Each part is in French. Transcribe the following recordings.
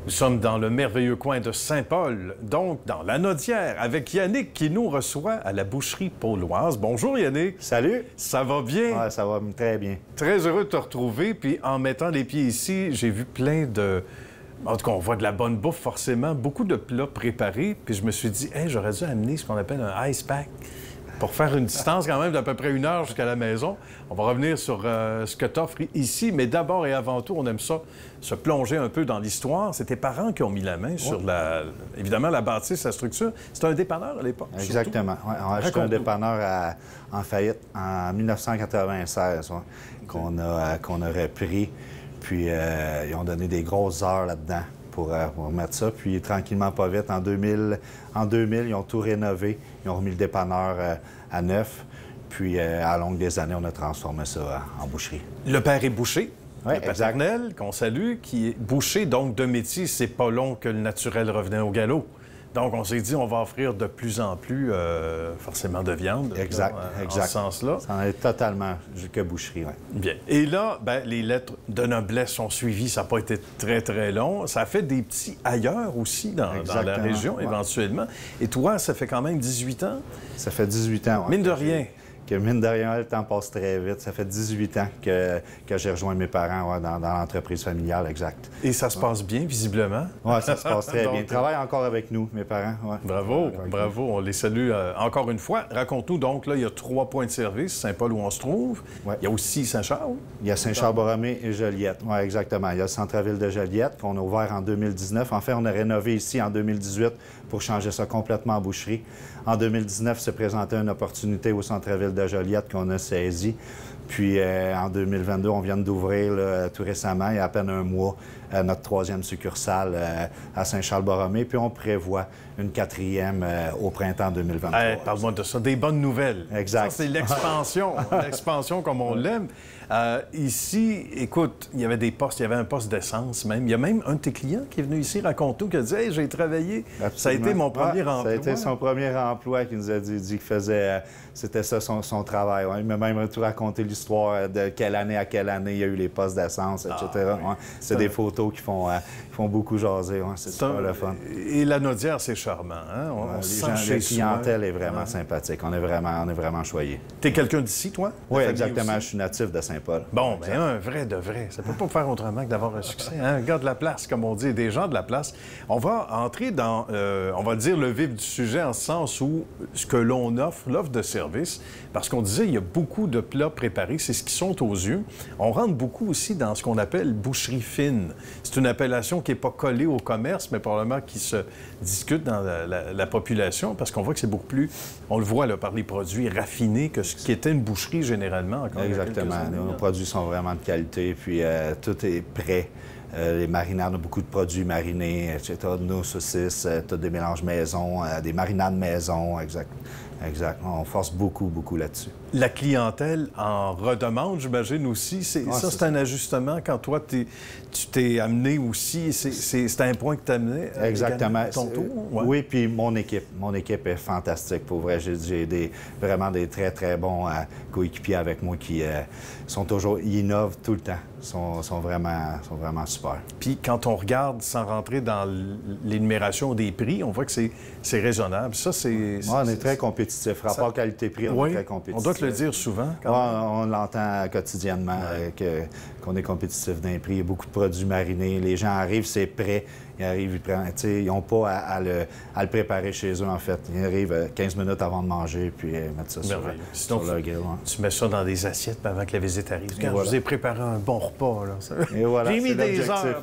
Nous sommes dans le merveilleux coin de Saint-Paul, donc dans la Nodière, avec Yannick qui nous reçoit à la boucherie pauloise. Bonjour Yannick. Salut. Ça va bien? Ouais, ça va très bien. Très heureux de te retrouver. Puis en mettant les pieds ici, j'ai vu plein de... En tout cas, on voit de la bonne bouffe forcément, beaucoup de plats préparés. Puis je me suis dit, hey, j'aurais dû amener ce qu'on appelle un ice pack pour faire une distance quand même d'à peu près 1 heure jusqu'à la maison. On va revenir sur ce que tu offres ici, mais d'abord et avant tout, on aime ça, se plonger un peu dans l'histoire. C'est tes parents qui ont mis la main sur, évidemment, la bâtisse, la structure. C'était un dépanneur à l'époque, Exactement. Ouais, on a acheté un dépanneur en faillite en 1996 qu'on a repris. Puis ils ont donné des grosses heures là-dedans pour mettre ça. Puis tranquillement, pas vite, en 2000, ils ont tout rénové. Ils ont remis le dépanneur à neuf. Puis à longue des années, on a transformé ça en boucherie. Le père est boucher. Oui, le paternel, qu'on salue, qui est boucher, donc de métier. C'est pas long que le naturel revenait au galop. Donc, on s'est dit, on va offrir de plus en plus, forcément, de viande. Exact, exact. En ce sens-là. Ça en est totalement que boucherie, oui. Bien. Et là, bien, les lettres de noblesse sont suivies. Ça n'a pas été très, très long. Ça a fait des petits ailleurs aussi dans la région, éventuellement. Et toi, ça fait quand même 18 ans? Ça fait 18 ans, oui. Mine de rien. Mine de rien, le temps passe très vite. Ça fait 18 ans que j'ai rejoint mes parents dans l'entreprise familiale, exact. Et ça se passe bien, visiblement? Oui, ça se passe très bien. Ils travaillent encore avec nous, mes parents. Ouais. Bravo, bravo. On les salue encore une fois. Raconte-nous donc, là, il y a 3 points de service, Saint-Paul où on se trouve. Ouais. Il y a aussi Saint-Charles. Il y a Saint-Charles-Borromée et Joliette. Oui, exactement. Il y a le centre-ville de Joliette qu'on a ouvert en 2019. En fait, on a rénové ici en 2018 pour changer ça complètement en boucherie. En 2019, se présentait une opportunité au centre-ville de Joliette qu'on a saisie. Puis en 2022, on vient d'ouvrir tout récemment, il y a à peine 1 mois, notre 3e succursale à Saint-Charles-Borromée. Puis on prévoit une 4e au printemps 2023. Hey, parle-moi de ça. Des bonnes nouvelles. Exact. Ça, c'est l'expansion. L'expansion comme on l'aime. Ici, écoute, il y avait des postes, il y avait un poste d'essence même. Il y a même un de tes clients qui est venu ici raconter, qui a dit « Hey, j'ai travaillé. Absolument. Ça a été mon premier emploi. » Ça a été son premier emploi qui nous a dit qu'il faisait... C'était ça son travail. Ouais. Il m'a même tout raconté l'histoire de quelle année à quelle année il y a eu les postes d'essence, etc. Ouais. C'est des photos qui font beaucoup jaser. Ouais. C'est super le fun. Et la Nodière, c'est charmant. Hein? La clientèle est vraiment sympathique. On est vraiment choyés. T'es quelqu'un d'ici, toi? Oui, exactement. Je suis natif de Saint-Paul. Bon, bien, un vrai de vrai. Ça peut pas faire autrement que d'avoir un succès. Hein? Un gars de la place, comme on dit, des gens de la place. On va entrer dans, on va dire, le vif du sujet en ce sens où ce que l'on offre, l'offre de service, parce qu'on disait, il y a beaucoup de plats préparés, c'est ce qui sont aux yeux. On rentre beaucoup aussi dans ce qu'on appelle boucherie fine. C'est une appellation qui n'est pas collée au commerce, mais probablement qui se discute dans la population, parce qu'on voit que c'est beaucoup plus, on le voit là, par les produits raffinés que ce qui était une boucherie généralement. Encore exactement. Nos produits sont vraiment de qualité, puis tout est prêt. Les marinades, on a beaucoup de produits marinés, etc. Nos saucisses, tout des mélanges maison, des marinades maison, exact. On force beaucoup là-dessus. La clientèle en redemande, j'imagine aussi. C'est un ajustement quand toi, tu t'es amené aussi. C'est un point que tu amenais. Exactement. Ton tour? Ouais. Oui, puis mon équipe est fantastique. Pour vrai, j'ai vraiment des très bons coéquipiers avec moi qui ils innovent tout le temps. Ils sont vraiment super. Puis quand on regarde, sans rentrer dans l'énumération des prix, on voit que c'est raisonnable. Ça, c'est... on est très compétitif. Rapport qualité-prix, on est très compétitif. On doit te le dire souvent. On l'entend quotidiennement, qu'on est compétitif d'un prix. Il y a beaucoup de produits marinés. Les gens arrivent, c'est prêt. Ils arrivent, ils n'ont pas à le préparer chez eux, en fait. Ils arrivent 15 minutes avant de manger, puis mettre ça sur le grill. Tu mets ça dans des assiettes avant que la visite arrive. Quand je vous ai préparé un bon repas, là. Et voilà, j'ai mis des heures.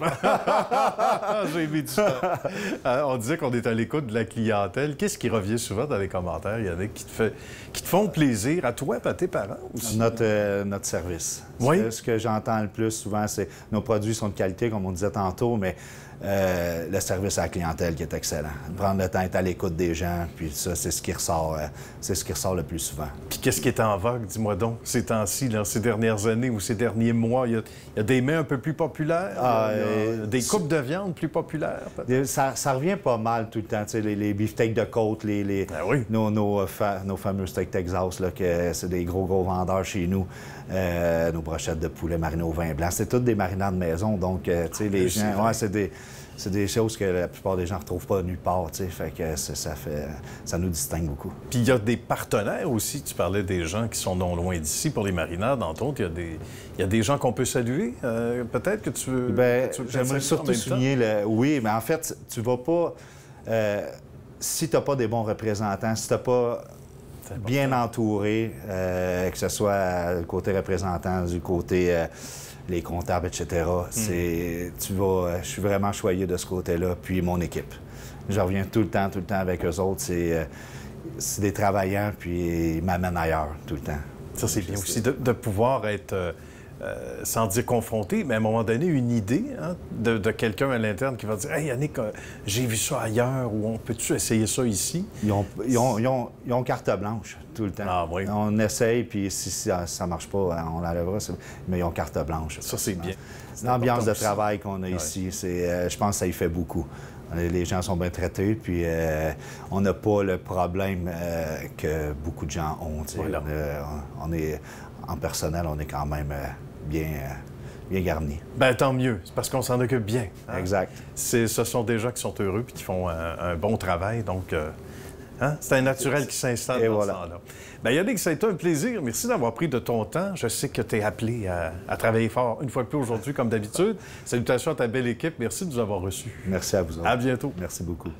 J'ai mis du temps. On disait qu'on est à l'écoute de la clientèle. Qu'est-ce qui revient souvent dans les commentaires, Yannick, qui te font plaisir à toi et à tes parents aussi? Notre service. Oui. Ce que j'entends le plus souvent, c'est nos produits sont de qualité, comme on disait tantôt, mais le service à la clientèle qui est excellent. Prendre le temps d'être à l'écoute des gens, puis ça, c'est ce qui ressort le plus souvent. Puis qu'est-ce qui est en vogue, dis-moi donc, ces temps-ci, dans ces dernières années ou ces derniers mois? Il y a des mets un peu plus populaires, des coupes de viande plus populaires? Ça revient pas mal tout le temps, tu sais, les beefsteaks de côte, nos fameux steaks Texas, là, que c'est des gros vendeurs chez nous. Nos brochettes de poulet marinées au vin blanc. C'est toutes des marinades maison, donc, tu sais, les gens... Ouais, c'est des choses que la plupart des gens ne retrouvent pas nulle part, tu sais. Fait que ça nous distingue beaucoup. Puis il y a des partenaires aussi. Tu parlais des gens qui sont non loin d'ici pour les marinades, entre autres. Il y a des gens qu'on peut saluer. Peut-être que tu veux... J'aimerais surtout souligner Oui, mais en fait, tu vas pas... si tu n'as pas des bons représentants, si tu n'as pas bien entouré, que ce soit le côté représentant, du côté les comptables, etc., je suis vraiment choyé de ce côté-là, puis mon équipe. Je reviens tout le temps avec eux autres. C'est des travailleurs, puis ils m'amènent ailleurs tout le temps. Ça, c'est bien aussi de pouvoir être... sans dire confronté, mais à un moment donné, une idée de quelqu'un à l'interne qui va dire « Hey, Yannick, j'ai vu ça ailleurs, ou on peut-tu essayer ça ici? » Ils ont carte blanche tout le temps. Ah, oui. On essaye, puis si ça ne marche pas, on l'enlèvera, mais ils ont carte blanche. Ça, c'est bien. L'ambiance de travail qu'on a ici, je pense que ça y fait beaucoup. Les gens sont bien traités, puis on n'a pas le problème que beaucoup de gens ont. Voilà. En personnel, on est quand même bien garni. Bien, tant mieux. C'est parce qu'on s'en occupe bien. Hein? Exact. Ce sont des gens qui sont heureux puis qui font un bon travail. Donc, c'est un naturel qui s'installe dans ce temps-là. Bien, Yannick, ça a été un plaisir. Merci d'avoir pris de ton temps. Je sais que tu es appelé à travailler fort une fois de plus aujourd'hui, comme d'habitude. Salutations à ta belle équipe. Merci de nous avoir reçus. Merci à vous autres. À bientôt. Merci beaucoup.